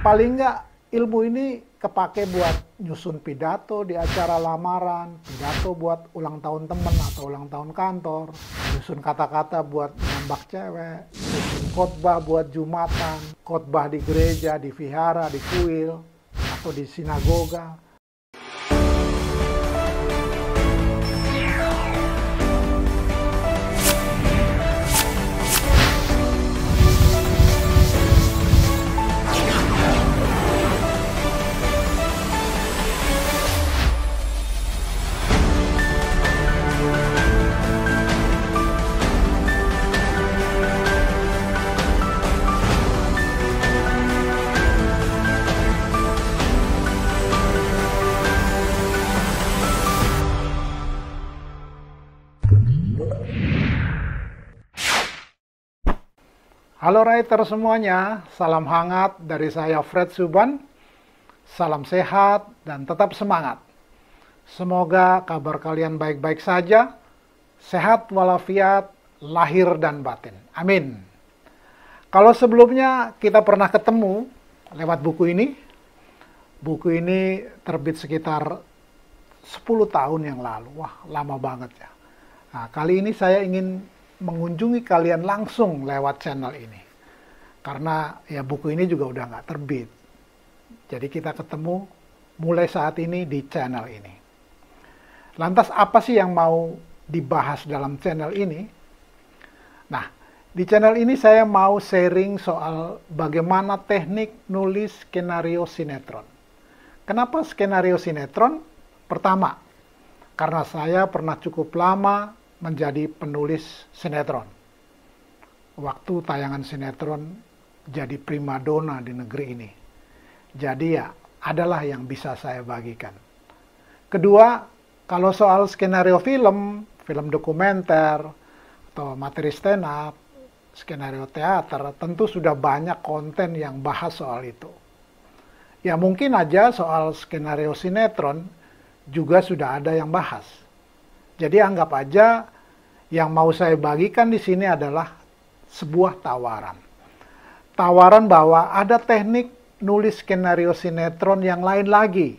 Paling nggak ilmu ini kepake buat nyusun pidato di acara lamaran, pidato buat ulang tahun temen atau ulang tahun kantor, nyusun kata-kata buat nembak cewek, nyusun khotbah buat Jumatan, khotbah di gereja, di vihara, di kuil, atau di sinagoga. Halo writer semuanya, salam hangat dari saya Fred Suban. Salam sehat dan tetap semangat. Semoga kabar kalian baik-baik saja, sehat walafiat, lahir dan batin. Amin. Kalau sebelumnya kita pernah ketemu lewat buku ini terbit sekitar 10 tahun yang lalu. Wah, lama banget ya. Nah, kali ini saya ingin mengunjungi kalian langsung lewat channel ini. Karena ya buku ini juga udah nggak terbit. Jadi kita ketemu mulai saat ini di channel ini. Lantas apa sih yang mau dibahas dalam channel ini? Nah, di channel ini saya mau sharing soal bagaimana teknik nulis skenario sinetron. Kenapa skenario sinetron? Pertama, karena saya pernah cukup lama menjadi penulis sinetron. Waktu tayangan sinetron jadi primadona di negeri ini. Jadi ya, adalah yang bisa saya bagikan. Kedua, kalau soal skenario film dokumenter, atau materi stand up, skenario teater, tentu sudah banyak konten yang bahas soal itu. Ya mungkin aja soal skenario sinetron juga sudah ada yang bahas. Jadi anggap aja yang mau saya bagikan di sini adalah sebuah tawaran. Tawaran bahwa ada teknik nulis skenario sinetron yang lain lagi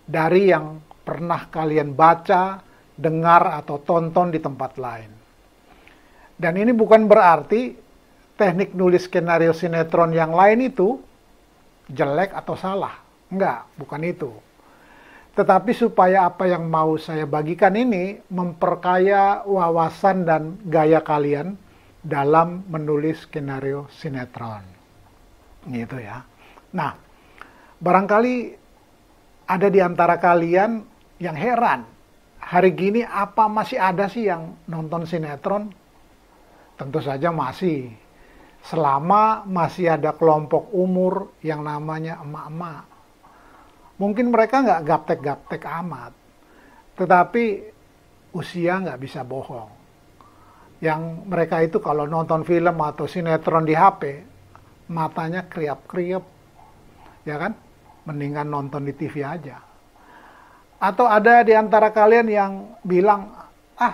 dari yang pernah kalian baca, dengar, atau tonton di tempat lain. Dan ini bukan berarti teknik nulis skenario sinetron yang lain itu jelek atau salah. Enggak, bukan itu. Tetapi supaya apa yang mau saya bagikan ini memperkaya wawasan dan gaya kalian dalam menulis skenario sinetron. Gitu ya. Nah, barangkali ada di antara kalian yang heran. Hari gini apa masih ada sih yang nonton sinetron? Tentu saja masih. Selama masih ada kelompok umur yang namanya emak-emak. Mungkin mereka nggak gaptek-gaptek amat, tetapi usia nggak bisa bohong. Yang mereka itu kalau nonton film atau sinetron di HP, matanya kriap-kriap, ya kan? Mendingan nonton di TV aja. Atau ada di antara kalian yang bilang,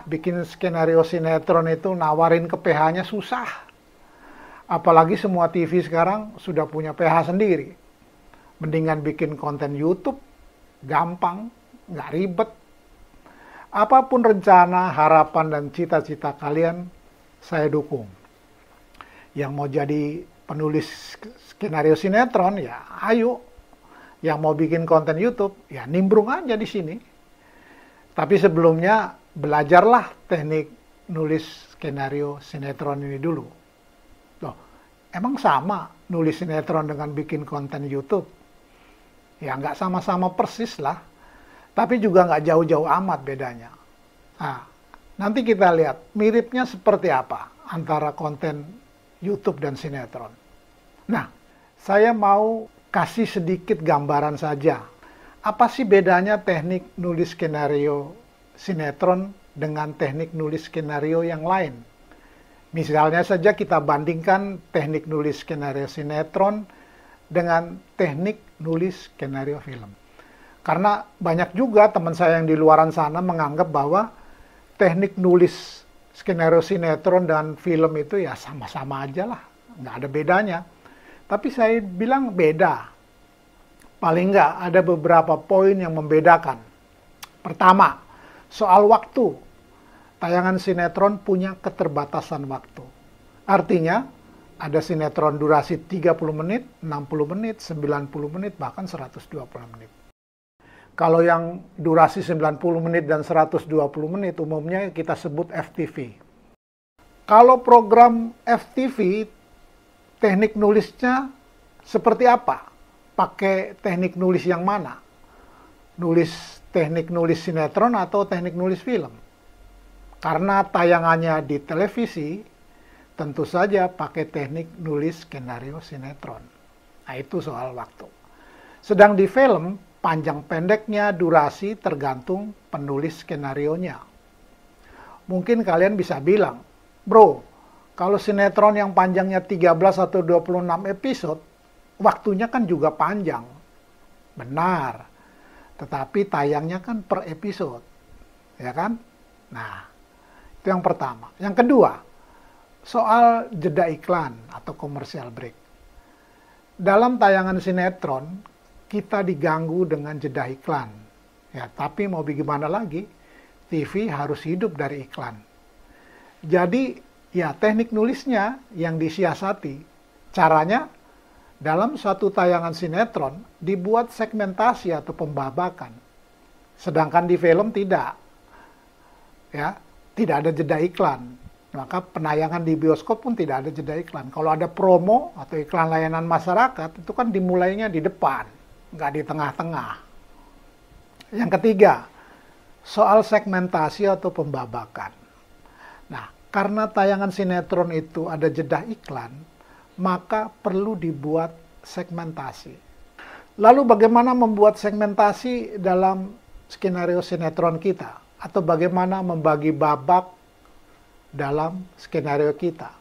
bikin skenario sinetron itu nawarin ke PH-nya susah. Apalagi semua TV sekarang sudah punya PH sendiri. Mendingan bikin konten YouTube, gampang, nggak ribet. Apapun rencana, harapan, dan cita-cita kalian, saya dukung. Yang mau jadi penulis skenario sinetron, ya ayo. Yang mau bikin konten YouTube, ya nimbrung aja di sini. Tapi sebelumnya, belajarlah teknik nulis skenario sinetron ini dulu. Loh, emang sama nulis sinetron dengan bikin konten YouTube? Ya nggak sama-sama persis lah, tapi juga nggak jauh-jauh amat bedanya. Nah, nanti kita lihat miripnya seperti apa antara konten YouTube dan sinetron. Nah, saya mau kasih sedikit gambaran saja. Apa sih bedanya teknik nulis skenario sinetron dengan teknik nulis skenario yang lain? Misalnya saja kita bandingkan teknik nulis skenario sinetron dengan teknik nulis skenario film. Karena banyak juga teman saya yang di luaran sana menganggap bahwa teknik nulis skenario sinetron dan film itu ya sama-sama aja lah, nggak ada bedanya. Tapi saya bilang beda. Paling nggak ada beberapa poin yang membedakan. Pertama, soal waktu. Tayangan sinetron punya keterbatasan waktu. Artinya, ada sinetron durasi 30 menit, 60 menit, 90 menit, bahkan 120 menit. Kalau yang durasi 90 menit dan 120 menit, umumnya kita sebut FTV. Kalau program FTV, teknik nulisnya seperti apa? Pakai teknik nulis yang mana? Teknik nulis sinetron atau teknik nulis film? Karena tayangannya di televisi, tentu saja pakai teknik nulis skenario sinetron. Nah, itu soal waktu. Sedang di film, panjang pendeknya durasi tergantung penulis skenarionya. Mungkin kalian bisa bilang, bro, kalau sinetron yang panjangnya 13 atau 26 episode, waktunya kan juga panjang. Benar. Tetapi tayangnya kan per episode. Ya kan? Nah, itu yang pertama. Yang kedua, soal jeda iklan atau commercial break. Dalam tayangan sinetron, kita diganggu dengan jeda iklan. Ya, tapi mau bagaimana lagi? TV harus hidup dari iklan. Jadi, ya teknik nulisnya yang disiasati. Caranya, dalam suatu tayangan sinetron, dibuat segmentasi atau pembabakan. Sedangkan di film tidak. Ya, tidak ada jeda iklan. Maka penayangan di bioskop pun tidak ada jeda iklan. Kalau ada promo atau iklan layanan masyarakat, itu kan dimulainya di depan, nggak di tengah-tengah. Yang ketiga, soal segmentasi atau pembabakan. Nah, karena tayangan sinetron itu ada jeda iklan, maka perlu dibuat segmentasi. Lalu bagaimana membuat segmentasi dalam skenario sinetron kita? Atau bagaimana membagi babak dalam skenario kita?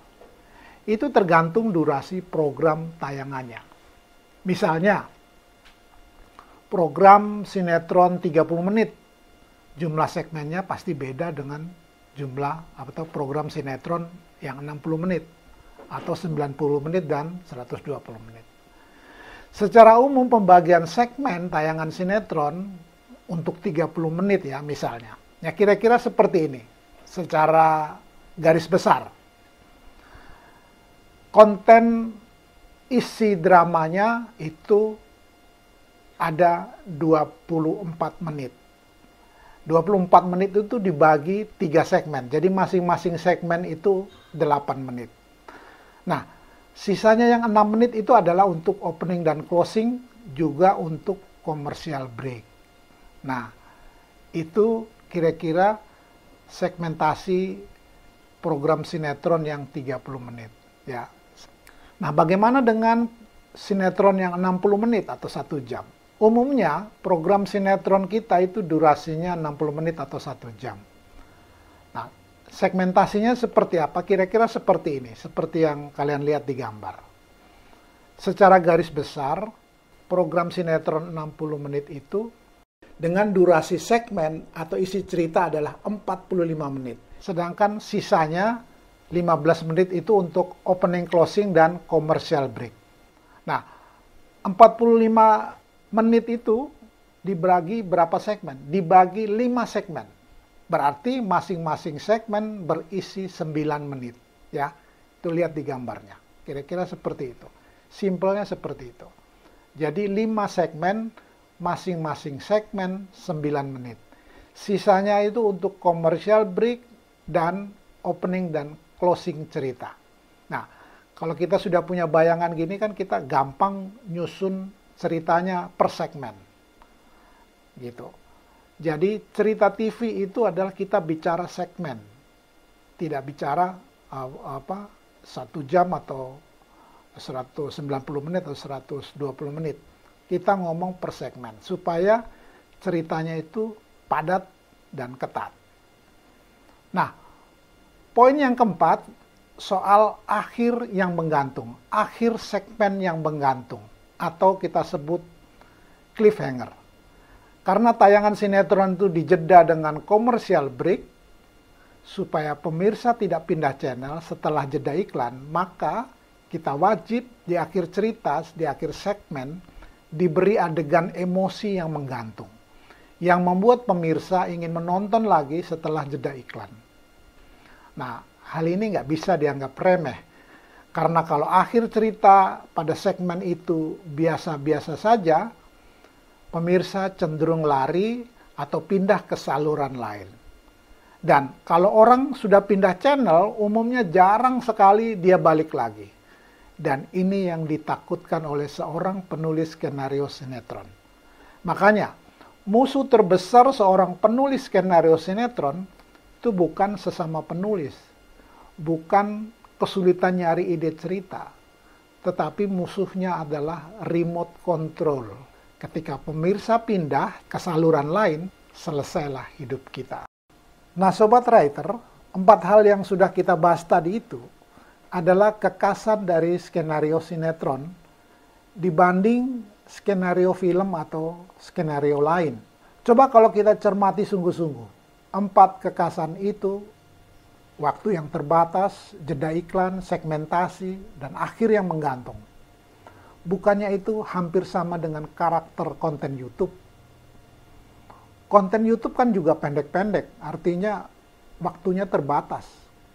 Itu tergantung durasi program tayangannya. Misalnya, program sinetron 30 menit, jumlah segmennya pasti beda dengan jumlah atau program sinetron yang 60 menit, atau 90 menit dan 120 menit. Secara umum pembagian segmen tayangan sinetron untuk 30 menit ya misalnya. Ya kira-kira seperti ini, secara garis besar. Konten isi dramanya itu ada 24 menit. 24 menit itu dibagi 3 segmen, jadi masing-masing segmen itu 8 menit. Nah, sisanya yang 6 menit itu adalah untuk opening dan closing, juga untuk commercial break. Nah, itu kira-kira segmentasi program sinetron yang 30 menit. Ya. Nah, bagaimana dengan sinetron yang 60 menit atau 1 jam? Umumnya, program sinetron kita itu durasinya 60 menit atau 1 jam. Nah, segmentasinya seperti apa? Kira-kira seperti ini, seperti yang kalian lihat di gambar. Secara garis besar, program sinetron 60 menit itu dengan durasi segmen atau isi cerita adalah 45 menit. Sedangkan sisanya 15 menit itu untuk opening, closing, dan commercial break. Nah, 45 menit itu dibagi berapa segmen? Dibagi 5 segmen. Berarti masing-masing segmen berisi 9 menit. Ya, itu lihat di gambarnya. Kira-kira seperti itu. Simpelnya seperti itu. Jadi 5 segmen, masing-masing segmen 9 menit. Sisanya itu untuk commercial break dan opening dan closing cerita. Nah, kalau kita sudah punya bayangan gini kan kita gampang nyusun ceritanya per segmen. Gitu. Jadi cerita TV itu adalah kita bicara segmen. Tidak bicara 1 jam atau 190 menit atau 120 menit. Kita ngomong per segmen supaya ceritanya itu padat dan ketat. Nah, poin yang keempat soal akhir yang menggantung, akhir segmen yang menggantung atau kita sebut cliffhanger. Karena tayangan sinetron itu dijeda dengan commercial break supaya pemirsa tidak pindah channel setelah jeda iklan, maka kita wajib di akhir cerita, di akhir segmen, diberi adegan emosi yang menggantung, yang membuat pemirsa ingin menonton lagi setelah jeda iklan. Nah, hal ini nggak bisa dianggap remeh, karena kalau akhir cerita pada segmen itu biasa-biasa saja, pemirsa cenderung lari atau pindah ke saluran lain. Dan kalau orang sudah pindah channel, umumnya jarang sekali dia balik lagi. Dan ini yang ditakutkan oleh seorang penulis skenario sinetron. Makanya, musuh terbesar seorang penulis skenario sinetron itu bukan sesama penulis, bukan kesulitan nyari ide cerita, tetapi musuhnya adalah remote control. Ketika pemirsa pindah ke saluran lain, selesailah hidup kita. Nah, Sobat Writer, 4 hal yang sudah kita bahas tadi itu adalah kekasan dari skenario sinetron dibanding skenario film atau skenario lain. Coba kalau kita cermati sungguh-sungguh, 4 kekasan itu, waktu yang terbatas, jeda iklan, segmentasi, dan akhir yang menggantung. Bukannya itu hampir sama dengan karakter konten YouTube? Konten YouTube kan juga pendek-pendek, artinya waktunya terbatas.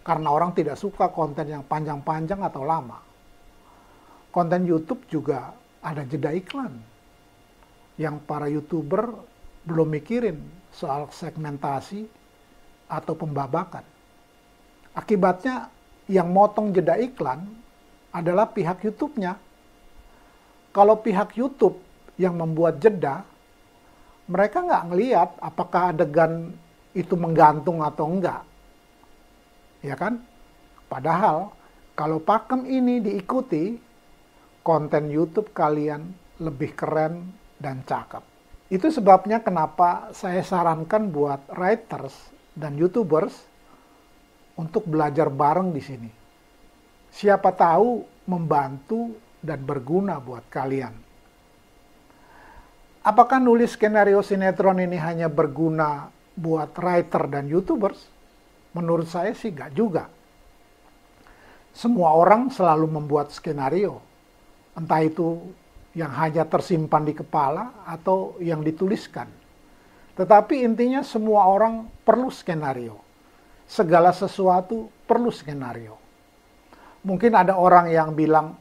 Karena orang tidak suka konten yang panjang-panjang atau lama. Konten YouTube juga ada jeda iklan, yang para YouTuber belum mikirin soal segmentasi atau pembabakan. Akibatnya yang motong jeda iklan adalah pihak YouTube-nya. Kalau pihak YouTube yang membuat jeda, mereka nggak ngelihat apakah adegan itu menggantung atau enggak. Ya kan? Padahal kalau pakem ini diikuti, konten YouTube kalian lebih keren dan cakep. Itu sebabnya kenapa saya sarankan buat writers dan YouTubers untuk belajar bareng di sini. Siapa tahu membantu dan berguna buat kalian. Apakah nulis skenario sinetron ini hanya berguna buat writer dan YouTubers? Menurut saya sih nggak juga. Semua orang selalu membuat skenario. Entah itu yang hanya tersimpan di kepala atau yang dituliskan. Tetapi intinya semua orang perlu skenario. Segala sesuatu perlu skenario. Mungkin ada orang yang bilang,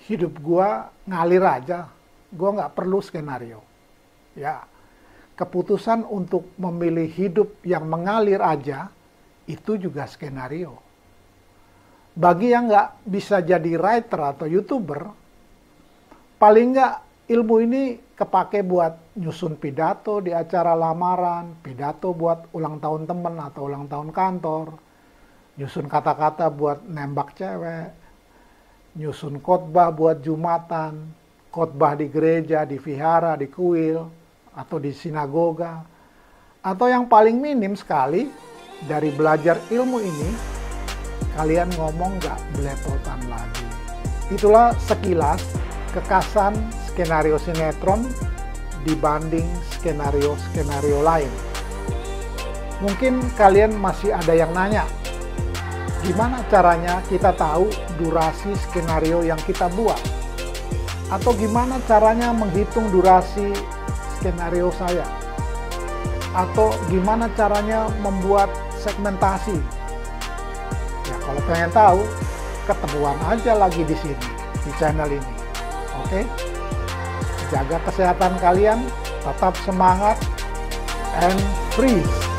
hidup gua ngalir aja, gua nggak perlu skenario. Ya, keputusan untuk memilih hidup yang mengalir aja, itu juga skenario. Bagi yang nggak bisa jadi writer atau YouTuber, paling nggak ilmu ini kepake buat nyusun pidato di acara lamaran, pidato buat ulang tahun temen atau ulang tahun kantor, nyusun kata-kata buat nembak cewek, nyusun khotbah buat Jumatan, khotbah di gereja, di vihara, di kuil, atau di sinagoga. Atau yang paling minim sekali, dari belajar ilmu ini, kalian ngomong nggak belepotan lagi. Itulah sekilas kekasan skenario sinetron dibanding skenario-skenario lain. Mungkin kalian masih ada yang nanya, gimana caranya kita tahu durasi skenario yang kita buat? Atau gimana caranya menghitung durasi skenario saya? Atau gimana caranya membuat segmentasi? Ya kalau pengen tahu, ketemuan aja lagi di sini, di channel ini. Oke? Jaga kesehatan kalian, tetap semangat, and freeze!